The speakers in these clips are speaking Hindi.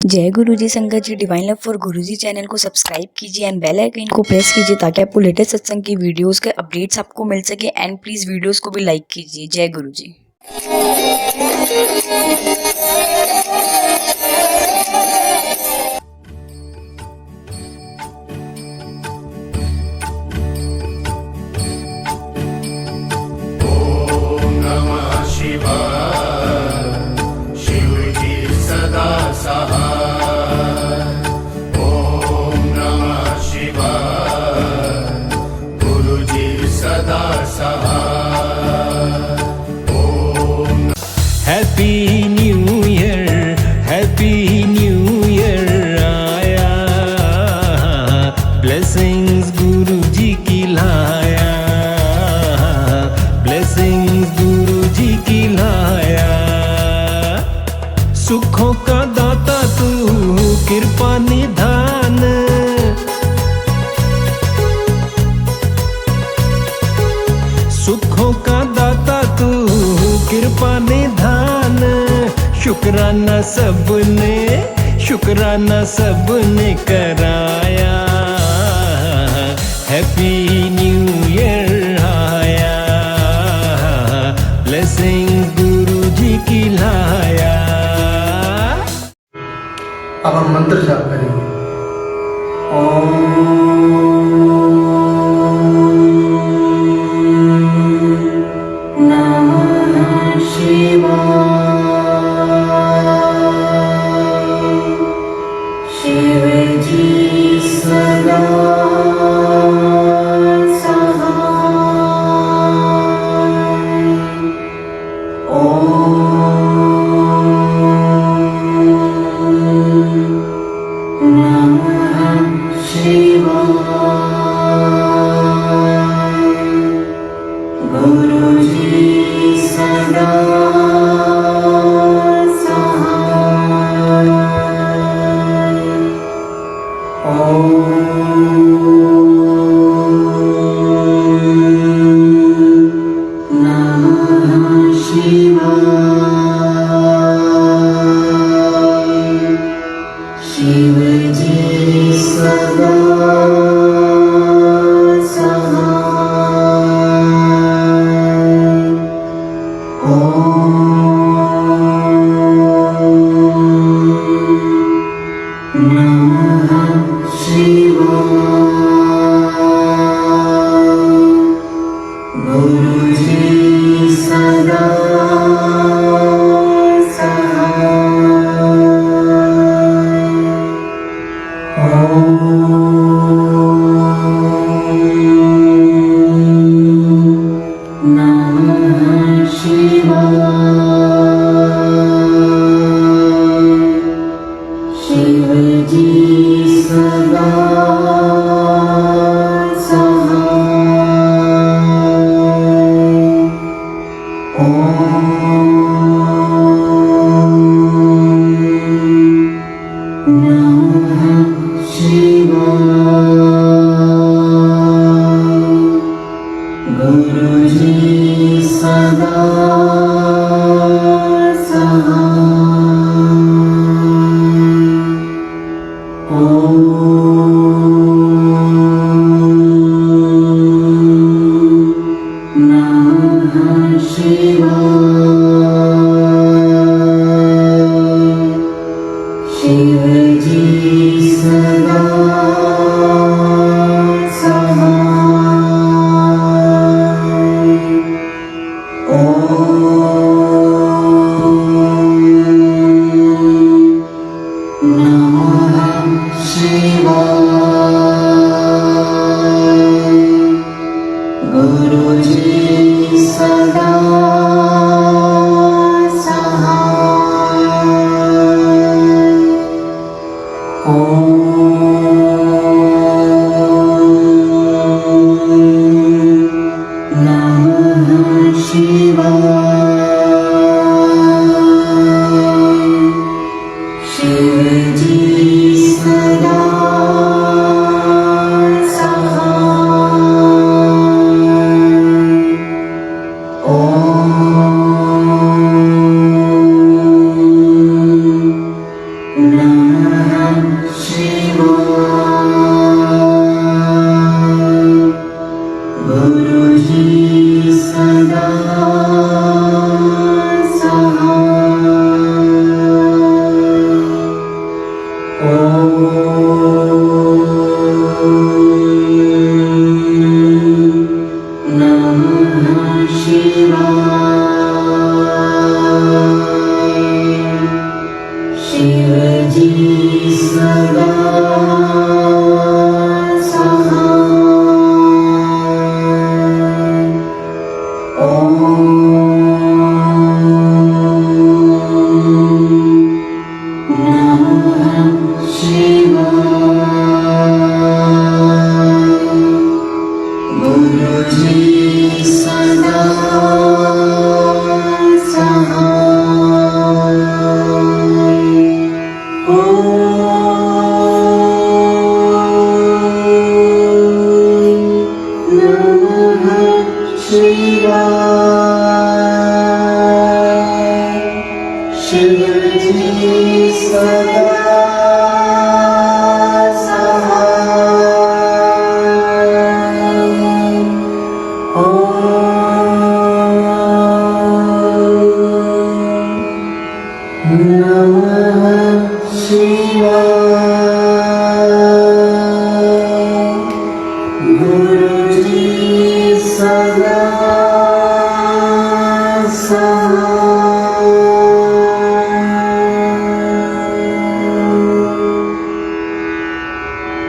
जय गुरुजी संगत ji. Divine love for Guruji channel को सब्सक्राइब कीजिए एंड बेल आइकन को प्रेस कीजिए ताकि आपको लेटेस्ट सत्संग की वीडियोस के अपडेट्स आपको मिल सके। एंड प्लीज वीडियोस को भी लाइक कीजिए। जय गुरुजी। हैप्पी न्यू ईयर आया, ब्लेसिंग्स गुरु जी की लाया, ब्लेसिंग्स गुरु जी की लाया। सुखों का दाता तू, कृपा निधान, सुखों का दाता तू, कृपा निधान। शुक्राना सबने कराया। हैप्पी न्यू ईयर आया, ब्लेसिंग गुरु जी की लाया। अब हम मंत्र जाप करेंगे। ओम Namo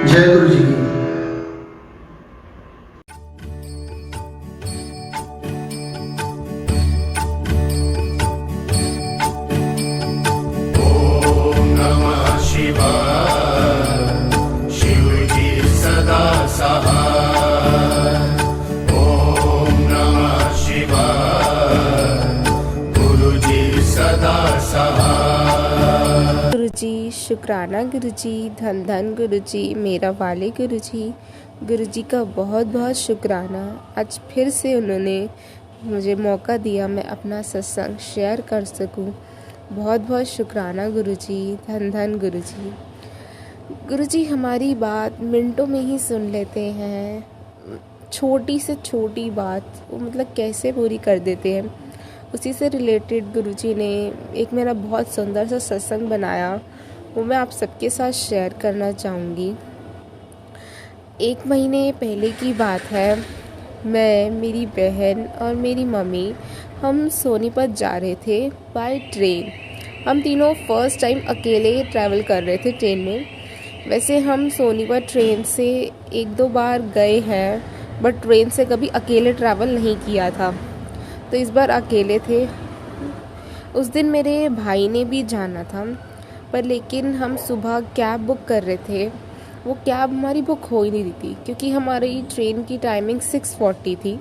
जय गुरु जी की। गुरुजी शुक्राना गुरुजी, धन धन गुरुजी, मेरा वाले गुरुजी। गुरुजी का बहुत बहुत शुक्राना। आज फिर से उन्होंने मुझे मौका दिया मैं अपना सत्संग शेयर कर सकूं। बहुत बहुत शुक्राना गुरुजी, धन धन गुरुजी। गुरुजी हमारी बात मिनटों में ही सुन लेते हैं। छोटी से छोटी बात वो मतलब कैसे पूरी कर देते हैं। उसी से रिलेटेड गुरुजी ने एक मेरा बहुत सुंदर सा सत्संग बनाया, वो मैं आप सबके साथ शेयर करना चाहूँगी। 1 महीने पहले की बात है, मैं, मेरी बहन और मेरी मम्मी हम सोनीपत जा रहे थे बाय ट्रेन। हम तीनों फर्स्ट टाइम अकेले ट्रैवल कर रहे थे ट्रेन में। वैसे हम सोनीपत ट्रेन से 1-2 बार गए हैं, बट ट्रेन से कभी अकेले ट्रैवल नहीं किया था, तो इस बार अकेले थे। उस दिन मेरे भाई ने भी जाना था, पर लेकिन हम सुबह कैब बुक कर रहे थे। वो कैब हमारी बुक हो ही नहीं रही थी, क्योंकि हमारी ट्रेन की टाइमिंग 6:40 थी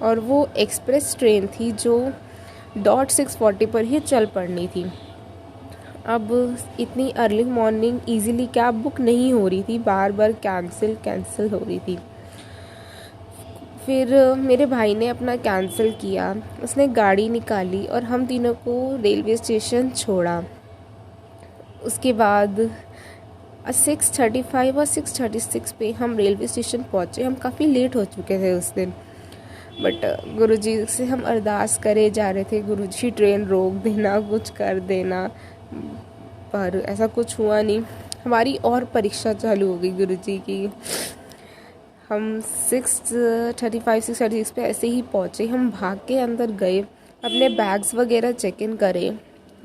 और वो एक्सप्रेस ट्रेन थी जो डॉट 6:40 पर ही चल पड़नी थी। अब इतनी early morning easily cab book नहीं हो रही थी, बार बार कैंसिल हो रही थी। फिर मेरे भाई ने अपना कैंसिल किया, उसने गाड़ी निकाली और हम तीनों को रेलवे स्टेशन छोड़ा। उसके बाद 6:35 और 6:36 पे हम रेलवे स्टेशन पहुँचे। हम काफ़ी लेट हो चुके थे उस दिन, बट गुरुजी से हम अरदास करे जा रहे थे, गुरुजी ट्रेन रोक देना, कुछ कर देना, पर ऐसा कुछ हुआ नहीं। हमारी और परीक्षा चालू हो गई गुरुजी की। हम 6:36 पे ऐसे ही पहुँचे। हम भाग के अंदर गए, अपने बैग्स वगैरह चेक इन करे।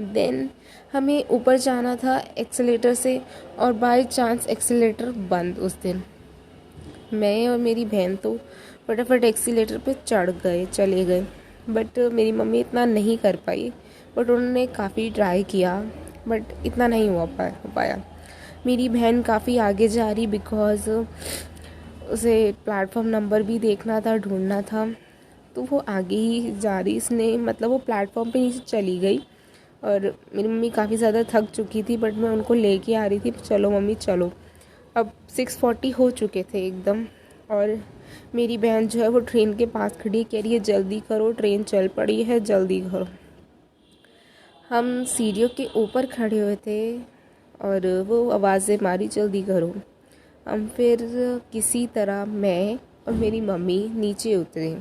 देन हमें ऊपर जाना था एक्सीलेटर से, और बाय चांस एक्सीलेटर बंद उस दिन। मैं और मेरी बहन तो फटाफट एक्सीलेटर पे चले गए, बट मेरी मम्मी इतना नहीं कर पाई। बट उन्होंने काफ़ी ट्राई किया, बट इतना नहीं हो पाया। मेरी बहन काफ़ी आगे जा रही, बिकॉज़ उसे प्लेटफॉर्म नंबर भी देखना था, ढूंढना था, तो वो आगे ही जा रही। इसने मतलब वो प्लेटफॉर्म पे नीचे चली गई, और मेरी मम्मी काफ़ी ज़्यादा थक चुकी थी, बट मैं उनको लेके आ रही थी, चलो मम्मी चलो। अब 6:40 हो चुके थे एकदम, और मेरी बहन जो है वो ट्रेन के पास खड़ी, कह रही है जल्दी करो, ट्रेन चल पड़ी है, जल्दी करो। हम सीढ़ियों के ऊपर खड़े हुए थे, और वो आवाज़ें मारी जल्दी करो। हम फिर किसी तरह मैं और मेरी मम्मी नीचे उतरे,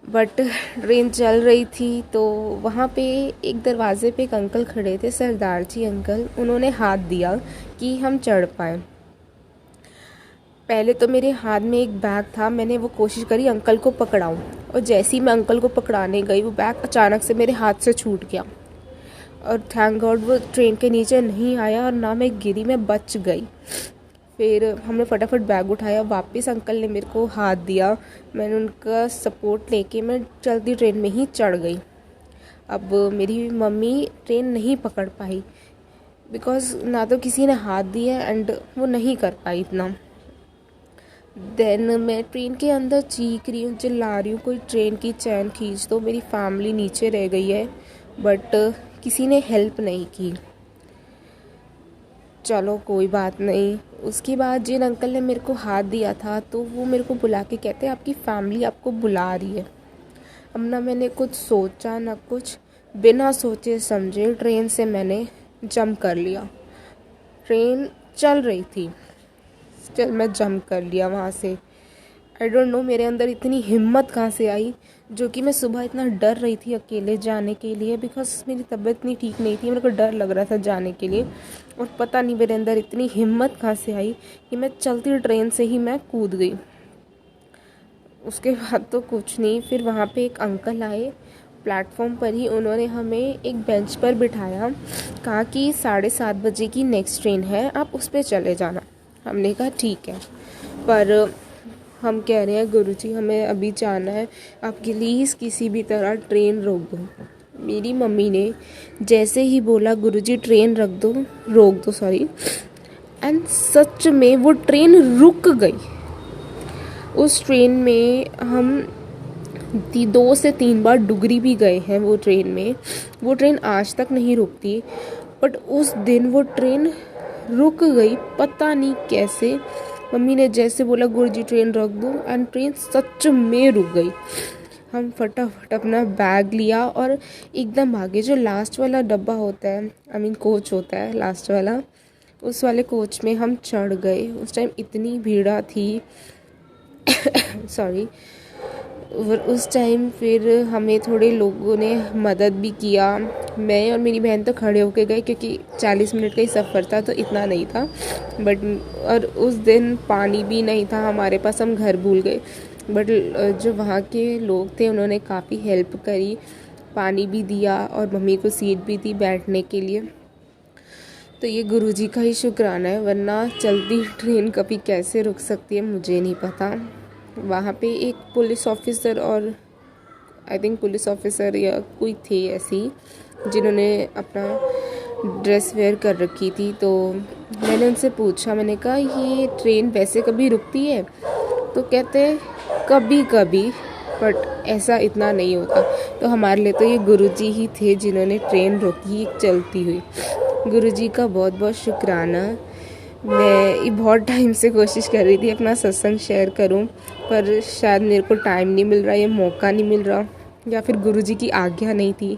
बट ट्रेन चल रही थी। तो वहाँ पे एक दरवाज़े पे एक अंकल खड़े थे, सरदार जी अंकल। उन्होंने हाथ दिया कि हम चढ़ पाएँ। पहले तो मेरे हाथ में एक बैग था, मैंने वो कोशिश करी अंकल को पकड़ाऊँ, और जैसे ही मैं अंकल को पकड़ाने गई वो बैग अचानक से मेरे हाथ से छूट गया। और थैंक गॉड वो ट्रेन के नीचे नहीं आया और ना मैं गिरी, मैं बच गई। फिर हमने फटाफट बैग उठाया, वापस अंकल ने मेरे को हाथ दिया, मैंने उनका सपोर्ट लेके मैं चलती ट्रेन में ही चढ़ गई। अब मेरी मम्मी ट्रेन नहीं पकड़ पाई बिकॉज़ ना तो किसी ने हाथ दिया एंड वो नहीं कर पाई इतना। देन मैं ट्रेन के अंदर चीख रही हूँ, चिल्ला रही हूँ, कोई ट्रेन की चैन खींच दो, मेरी फैमिली नीचे रह गई है, बट किसी ने हेल्प नहीं की। चलो कोई बात नहीं। उसके बाद जिन अंकल ने मेरे को हाथ दिया था तो वो मेरे को बुला के कहते आपकी फैमिली आपको बुला रही है। अब ना मैंने कुछ सोचा ना कुछ, बिना सोचे समझे ट्रेन से मैंने जंप कर लिया। ट्रेन चल रही थी, चल मैं जंप कर लिया वहाँ से। आई डोंट नो मेरे अंदर इतनी हिम्मत कहाँ से आई, जो कि मैं सुबह इतना डर रही थी अकेले जाने के लिए बिकॉज मेरी तबीयत इतनी ठीक नहीं थी, मेरे को डर लग रहा था जाने के लिए। और पता नहीं मेरे अंदर इतनी हिम्मत कहाँ से आई कि मैं चलती ट्रेन से ही मैं कूद गई। उसके बाद तो कुछ नहीं, फिर वहाँ पे एक अंकल आए प्लेटफॉर्म पर ही, उन्होंने हमें एक बेंच पर बिठाया, कहा कि 7:30 बजे की नेक्स्ट ट्रेन है, आप उस पर चले जाना। हमने कहा ठीक है, पर हम कह रहे हैं गुरुजी हमें अभी जाना है, आप प्लीज़ किसी भी तरह ट्रेन रोक दो। मेरी मम्मी ने जैसे ही बोला गुरुजी ट्रेन रोक दो सॉरी, एंड सच में वो ट्रेन रुक गई। उस ट्रेन में हम 2 से 3 बार डुगरी भी गए हैं वो ट्रेन में। वो ट्रेन आज तक नहीं रुकती, बट उस दिन वो ट्रेन रुक गई, पता नहीं कैसे। मम्मी ने जैसे बोला गुरुजी ट्रेन रोक दो, एंड ट्रेन सच में रुक गई। हम फटाफट अपना बैग लिया और एकदम आगे जो लास्ट वाला डब्बा होता है, आई मीन कोच होता है लास्ट वाला, उस वाले कोच में हम चढ़ गए। उस टाइम इतनी भीड़ थी सॉरी। और उस टाइम फिर हमें थोड़े लोगों ने मदद भी किया। मैं और मेरी बहन तो खड़े होके गए क्योंकि 40 मिनट का ही सफ़र था तो इतना नहीं था, बट और उस दिन पानी भी नहीं था हमारे पास, हम घर भूल गए। बट जो वहाँ के लोग थे उन्होंने काफ़ी हेल्प करी, पानी भी दिया और मम्मी को सीट भी दी बैठने के लिए। तो ये गुरुजी का ही शुक्राना है, वरना चलती ट्रेन कभी कैसे रुक सकती है मुझे नहीं पता। वहाँ पे एक पुलिस ऑफिसर और आई थिंक पुलिस ऑफिसर या कोई थे ऐसी जिन्होंने अपना ड्रेस वेयर कर रखी थी। तो मैंने उनसे पूछा, मैंने कहा ये ट्रेन वैसे कभी रुकती है? तो कहते कभी कभी, बट ऐसा इतना नहीं होता। तो हमारे लिए तो ये गुरुजी ही थे जिन्होंने ट्रेन रोकी चलती हुई। गुरुजी का बहुत बहुत शुक्राना। मैं बहुत टाइम से कोशिश कर रही थी अपना सत्संग शेयर करूं, पर शायद मेरे को टाइम नहीं मिल रहा, ये मौका नहीं मिल रहा, या फिर गुरुजी की आज्ञा नहीं थी।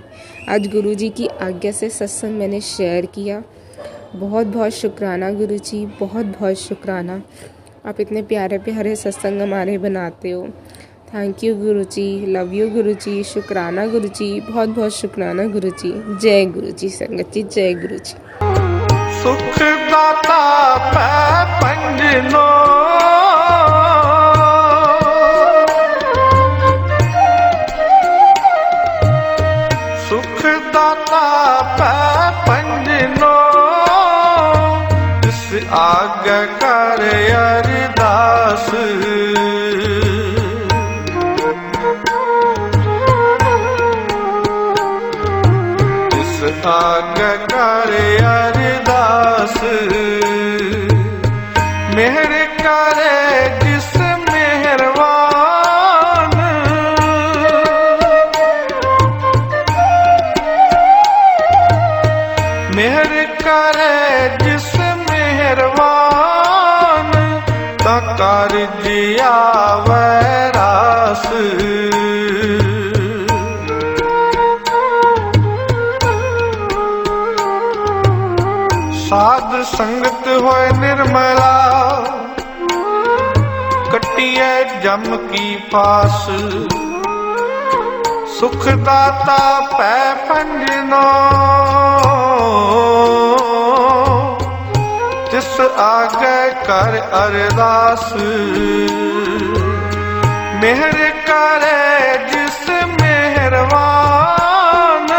आज गुरुजी की आज्ञा से सत्संग मैंने शेयर किया। बहुत बहुत शुक्राना गुरुजी, बहुत बहुत शुक्राना। आप इतने प्यारे प्यारे सत्संग हमारे बनाते हो। Thank you Guruji, love you Guruji, शुक्राना गुरुजी, बहुत बहुत शुक्राना गुरुजी। जय गुरुजी संगत जी, जय गुरुजी। सुख दाता पै पंजनो, सुख दाता पै पंजनो, इस आगे कर अरदास, इस आगे कर अरदास, मेहर करे जिस मेहरबान, मेहर करे जिस मेहरबान, तकर जिया वैरास, संगत होए निर्मला, कटिए जम की फास, सुखदाता पै पंजनो, तिस आगे कर अरदास। मेहर करे जिस मेहरबान,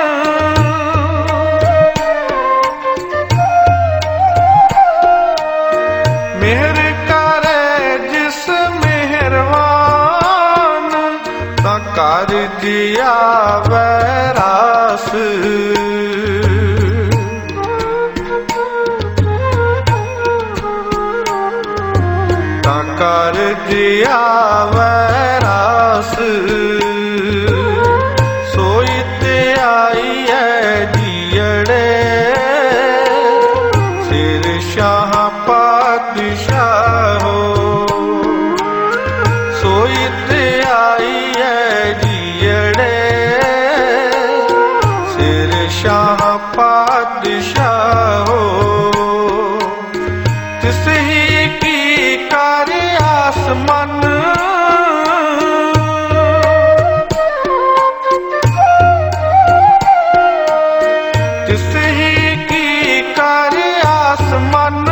मेहर करे जिस मेहरबान, ता कर जिया वैरास। ता कर जिया वैरास। सोई ते आई है जियड़े, सिर शाह पातशाह हो। सोई ते आई है जियड़े, सिर शाह पातशाह हो। तिस ही की कर आसमान, तिस ही की कर आसमान,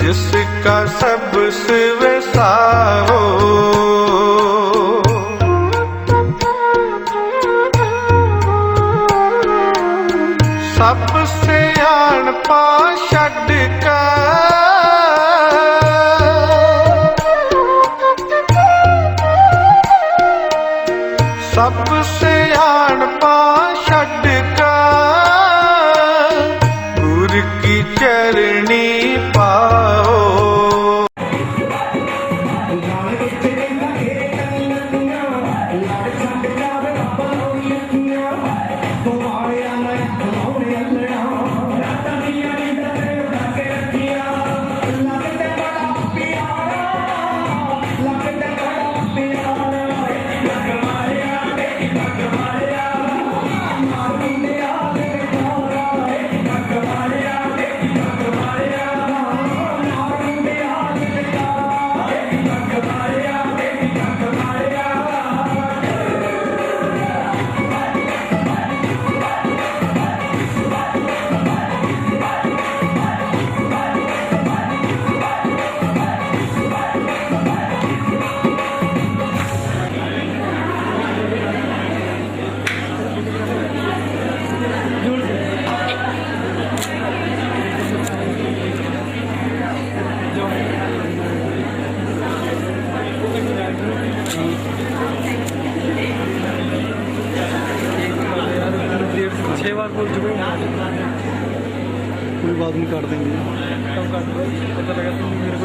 जिसका सब सिवसा हो। सब सियाणपा छड्ड के, सब सियाणपा छड्ड के, गुर की चरणी पाओ। कोई बात नहीं, काट देंगे। कब काट दो, पता लगा तुम मेरे को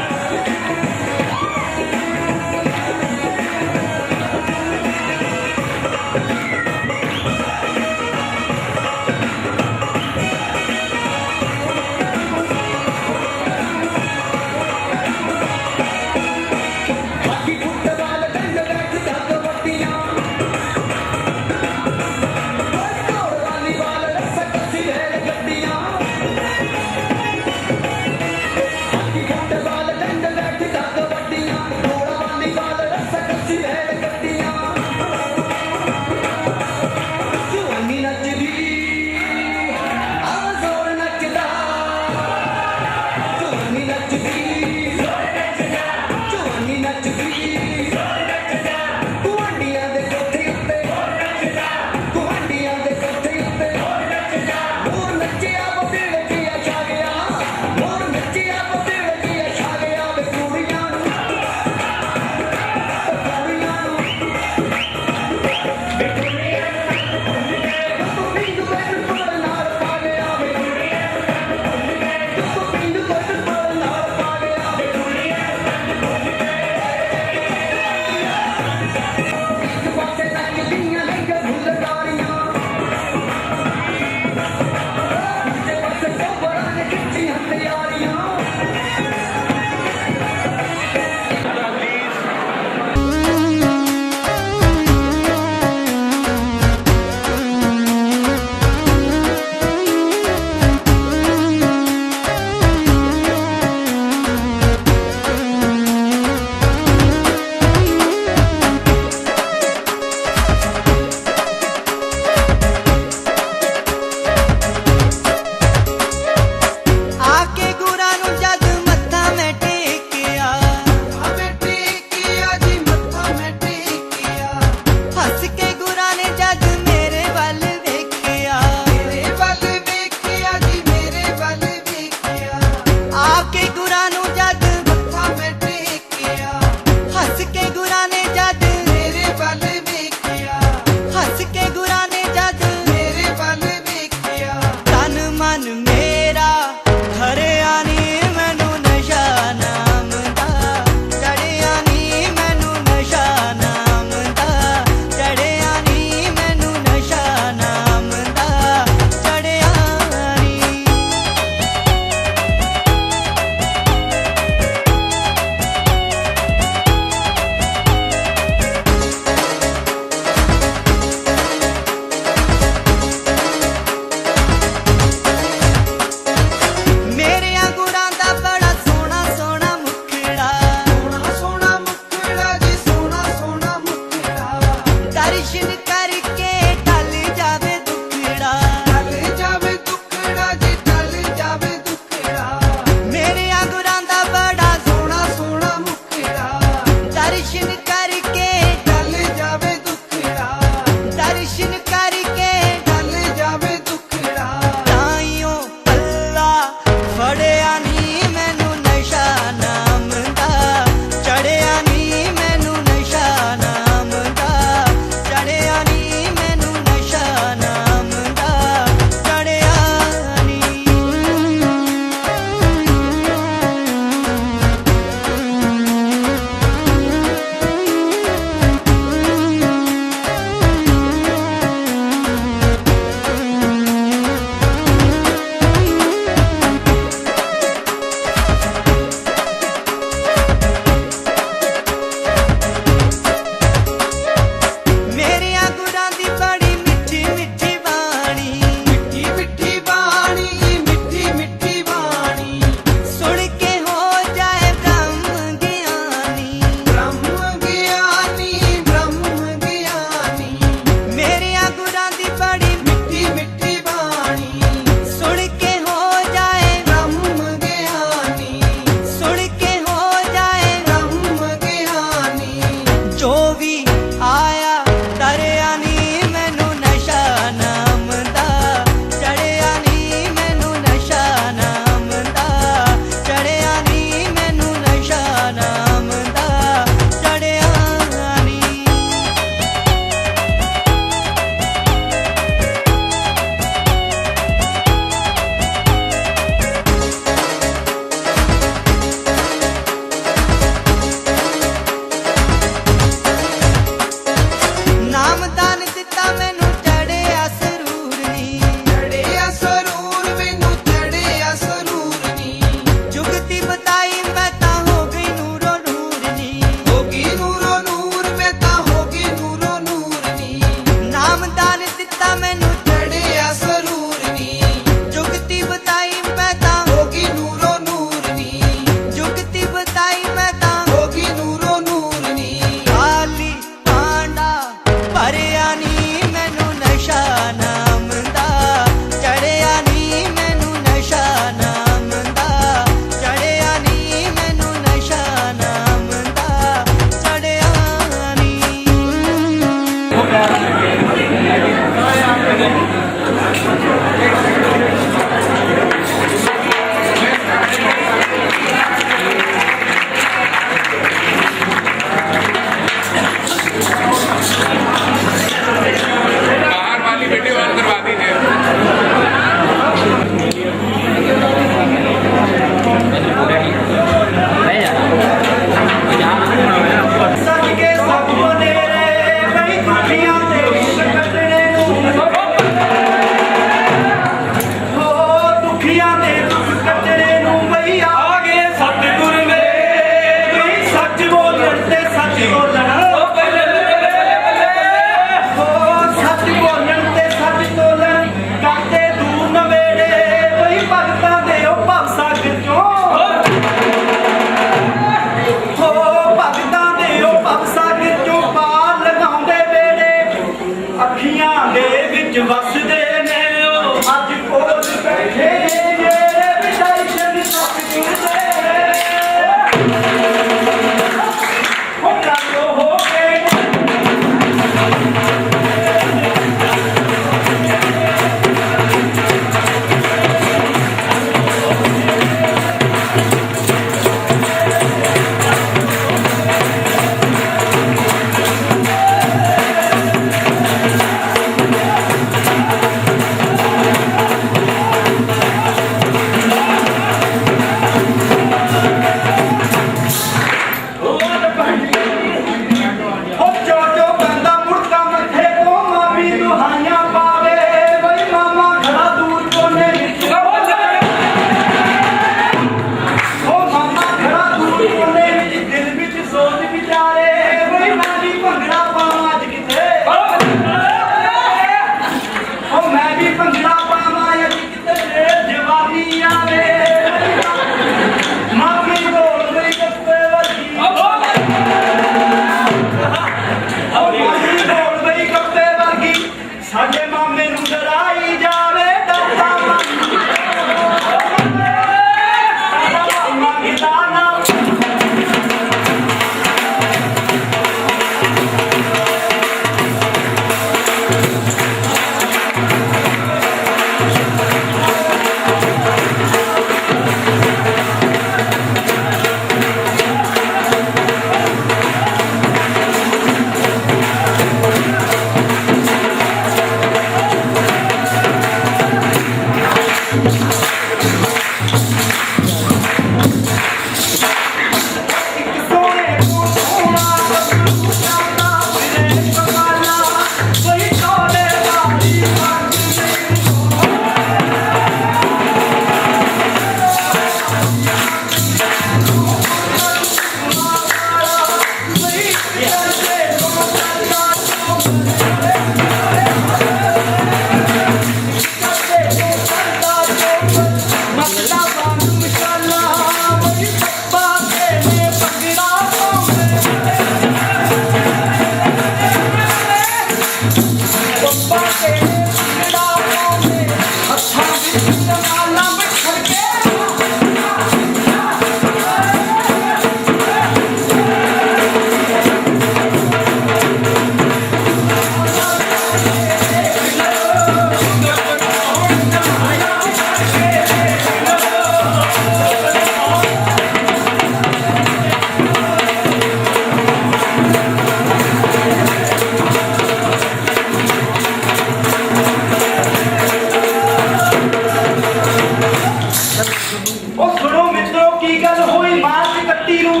की गल होई मार्च 31 नूं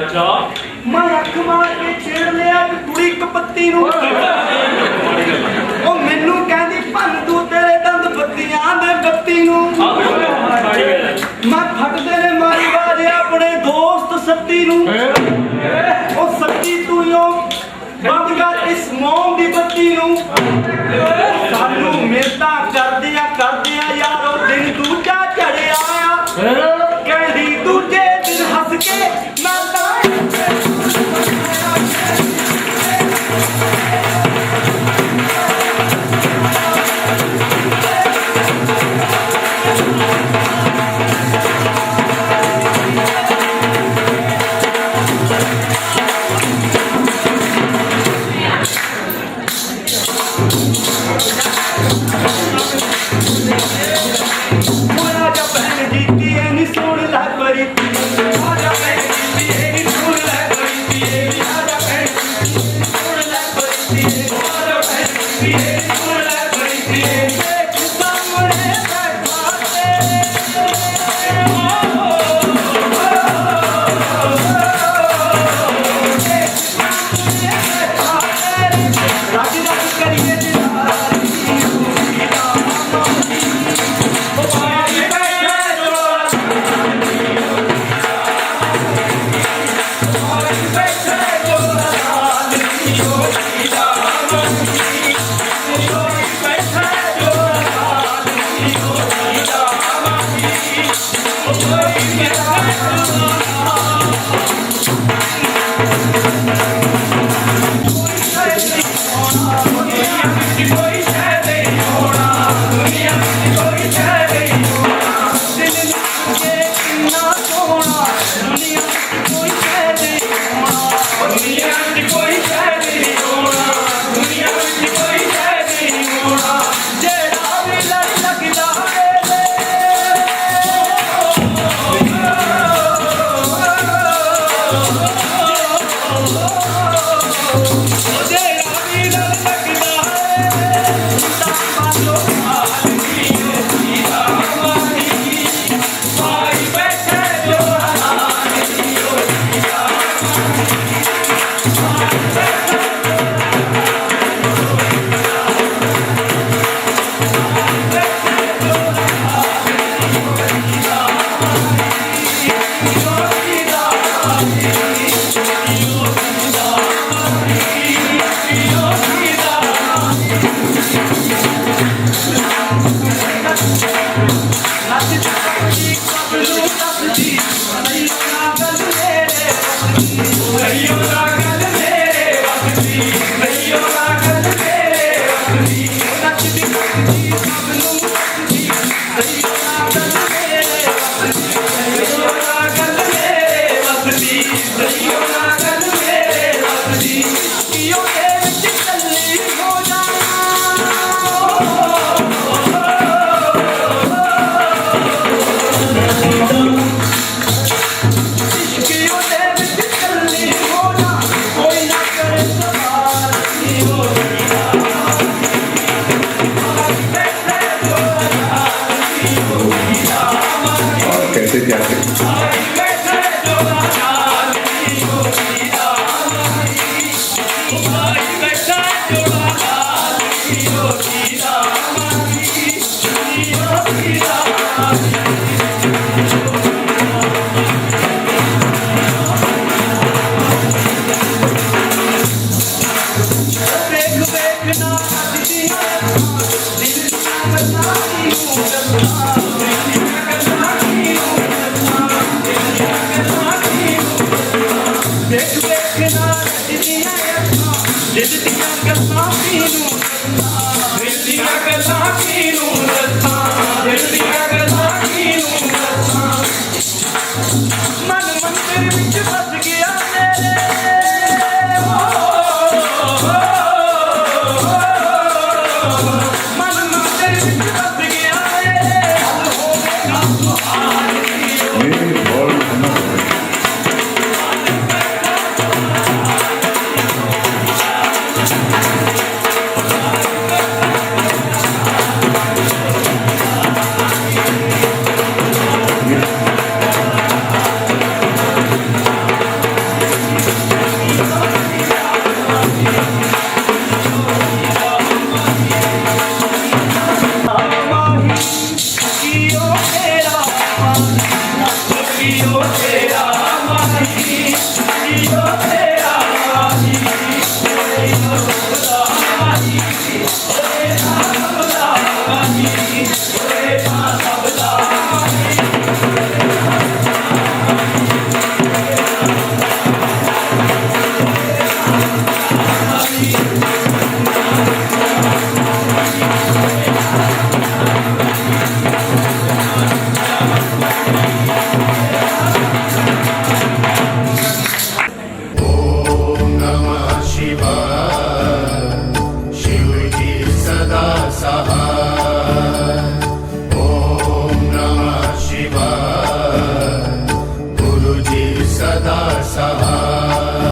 अच्छा मैं अख मार के छेड़ लिया कि कुड़ी कपत्ती नूं ओ मैनू कहंदी भन तू तेरे दंद बत्तियां दे बत्ती नूं मैं फटदे ने मारी बाजे अपने दोस्त सत्ती नूं ओ सत्ती तू यो बंद कर इस मोम दी बत्ती नूं सानू मिलता करदियां यारो दिन दूजा चढ़िया आ कहदी दूजे दिन हंस के मैं कैसे क्या करें? देखना जियो तेरा माही जियो तेरा माही जियो खुदा माही ओए ना खुदा माही ओए ना खुदा माही सदा सहा